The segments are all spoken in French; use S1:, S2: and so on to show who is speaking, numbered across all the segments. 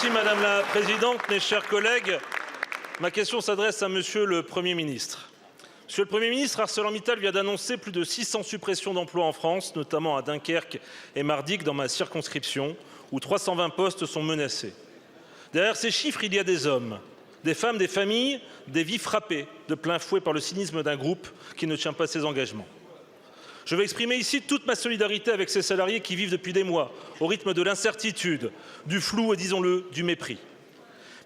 S1: Merci Madame la Présidente, mes chers collègues. Ma question s'adresse à Monsieur le Premier ministre. Monsieur le Premier ministre, ArcelorMittal vient d'annoncer plus de 600 suppressions d'emplois en France, notamment à Dunkerque et Mardic, dans ma circonscription, où 320 postes sont menacés. Derrière ces chiffres, il y a des hommes, des femmes, des familles, des vies frappées de plein fouet par le cynisme d'un groupe qui ne tient pas ses engagements. Je veux exprimer ici toute ma solidarité avec ces salariés qui vivent depuis des mois au rythme de l'incertitude, du flou et, disons-le, du mépris.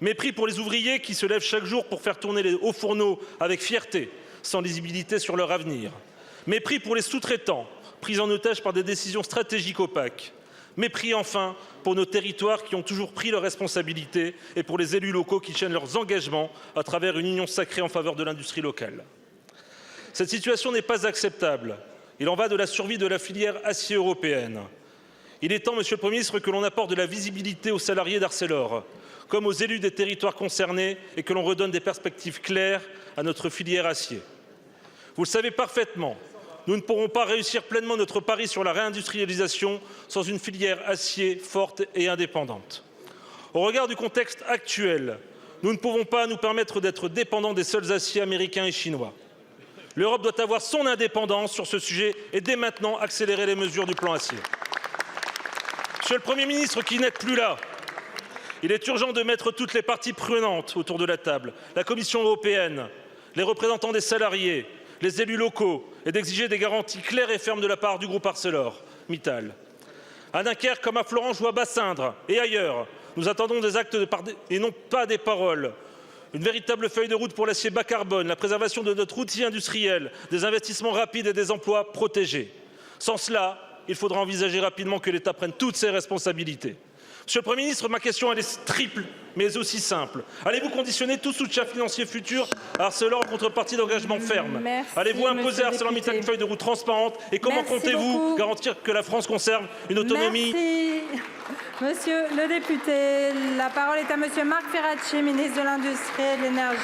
S1: Mépris pour les ouvriers qui se lèvent chaque jour pour faire tourner les hauts fourneaux avec fierté, sans lisibilité sur leur avenir. Mépris pour les sous-traitants, pris en otage par des décisions stratégiques opaques. Mépris enfin pour nos territoires qui ont toujours pris leurs responsabilités et pour les élus locaux qui tiennent leurs engagements à travers une union sacrée en faveur de l'industrie locale. Cette situation n'est pas acceptable. Il en va de la survie de la filière acier européenne. Il est temps, Monsieur le Premier ministre, que l'on apporte de la visibilité aux salariés d'Arcelor, comme aux élus des territoires concernés, et que l'on redonne des perspectives claires à notre filière acier. Vous le savez parfaitement, nous ne pourrons pas réussir pleinement notre pari sur la réindustrialisation sans une filière acier forte et indépendante. Au regard du contexte actuel, nous ne pouvons pas nous permettre d'être dépendants des seuls aciers américains et chinois. L'Europe doit avoir son indépendance sur ce sujet et dès maintenant accélérer les mesures du plan acier. Monsieur le Premier ministre qui n'êtes plus là, il est urgent de mettre toutes les parties prenantes autour de la table, la Commission européenne, les représentants des salariés, les élus locaux, et d'exiger des garanties claires et fermes de la part du groupe ArcelorMittal. À Dunkerque comme à Florange ou à Bassindre et ailleurs, nous attendons des actes et non pas des paroles. Une véritable feuille de route pour l'acier bas carbone, la préservation de notre outil industriel, des investissements rapides et des emplois protégés. Sans cela, il faudra envisager rapidement que l'État prenne toutes ses responsabilités. Monsieur le Premier ministre, ma question est triple, mais aussi simple. Allez-vous conditionner tout soutien financier futur à Arcelor en contrepartie d'engagements fermes? Allez-vous imposer à ArcelorMittal une feuille de route transparente? Et comment comptez-vous garantir que la France conserve une autonomie?
S2: Merci. Monsieur le député, la parole est à Monsieur Marc Ferracci, ministre de l'Industrie et de l'Énergie.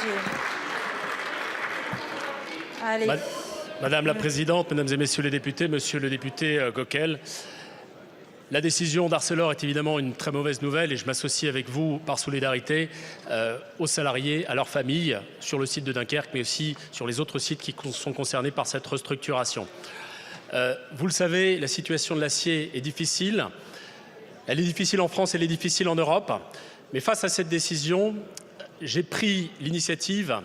S2: Allez.
S3: Madame la Présidente, Mesdames et Messieurs les députés, Monsieur le député Coquel, la décision d'Arcelor est évidemment une très mauvaise nouvelle et je m'associe avec vous par solidarité aux salariés, à leurs familles, sur le site de Dunkerque, mais aussi sur les autres sites qui sont concernés par cette restructuration. Vous le savez, la situation de l'acier est difficile. Elle est difficile en France, elle est difficile en Europe. Mais face à cette décision, j'ai pris l'initiative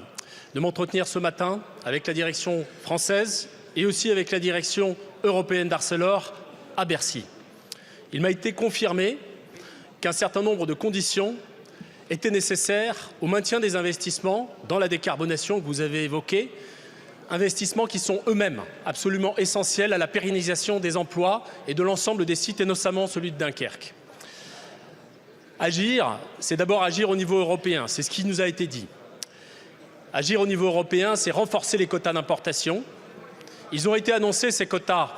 S3: de m'entretenir ce matin avec la direction française et aussi avec la direction européenne d'Arcelor à Bercy. Il m'a été confirmé qu'un certain nombre de conditions étaient nécessaires au maintien des investissements dans la décarbonation que vous avez évoqués, investissements qui sont eux-mêmes absolument essentiels à la pérennisation des emplois et de l'ensemble des sites, et notamment celui de Dunkerque. Agir, c'est d'abord agir au niveau européen, c'est ce qui nous a été dit. Agir au niveau européen, c'est renforcer les quotas d'importation. Ils ont été annoncés, ces quotas,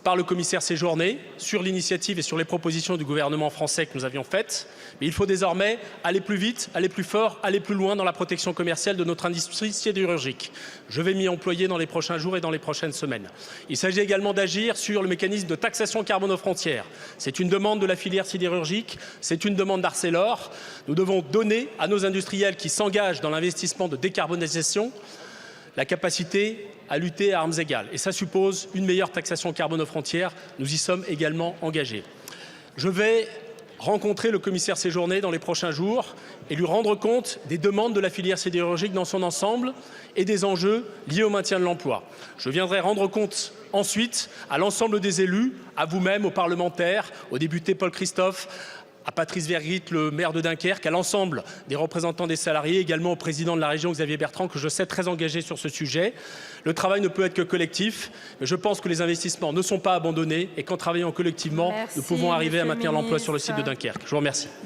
S3: par le commissaire Séjourné, sur l'initiative et sur les propositions du gouvernement français que nous avions faites. Mais il faut désormais aller plus vite, aller plus fort, aller plus loin dans la protection commerciale de notre industrie sidérurgique. Je vais m'y employer dans les prochains jours et dans les prochaines semaines. Il s'agit également d'agir sur le mécanisme de taxation carbone aux frontières. C'est une demande de la filière sidérurgique, c'est une demande d'Arcelor. Nous devons donner à nos industriels qui s'engagent dans l'investissement de décarbonisation la capacité à lutter à armes égales. Et ça suppose une meilleure taxation carbone aux frontières. Nous y sommes également engagés. Je vais rencontrer le commissaire Séjourné dans les prochains jours et lui rendre compte des demandes de la filière sidérurgique dans son ensemble et des enjeux liés au maintien de l'emploi. Je viendrai rendre compte ensuite à l'ensemble des élus, à vous-même, aux parlementaires, au député Paul Christophe, à Patrice Vergrit, le maire de Dunkerque, à l'ensemble des représentants des salariés, également au président de la région, Xavier Bertrand, que je sais très engagé sur ce sujet. Le travail ne peut être que collectif, mais je pense que les investissements ne sont pas abandonnés et qu'en travaillant collectivement, nous pouvons arriver à maintenir l'emploi sur le site de Dunkerque. Je vous remercie.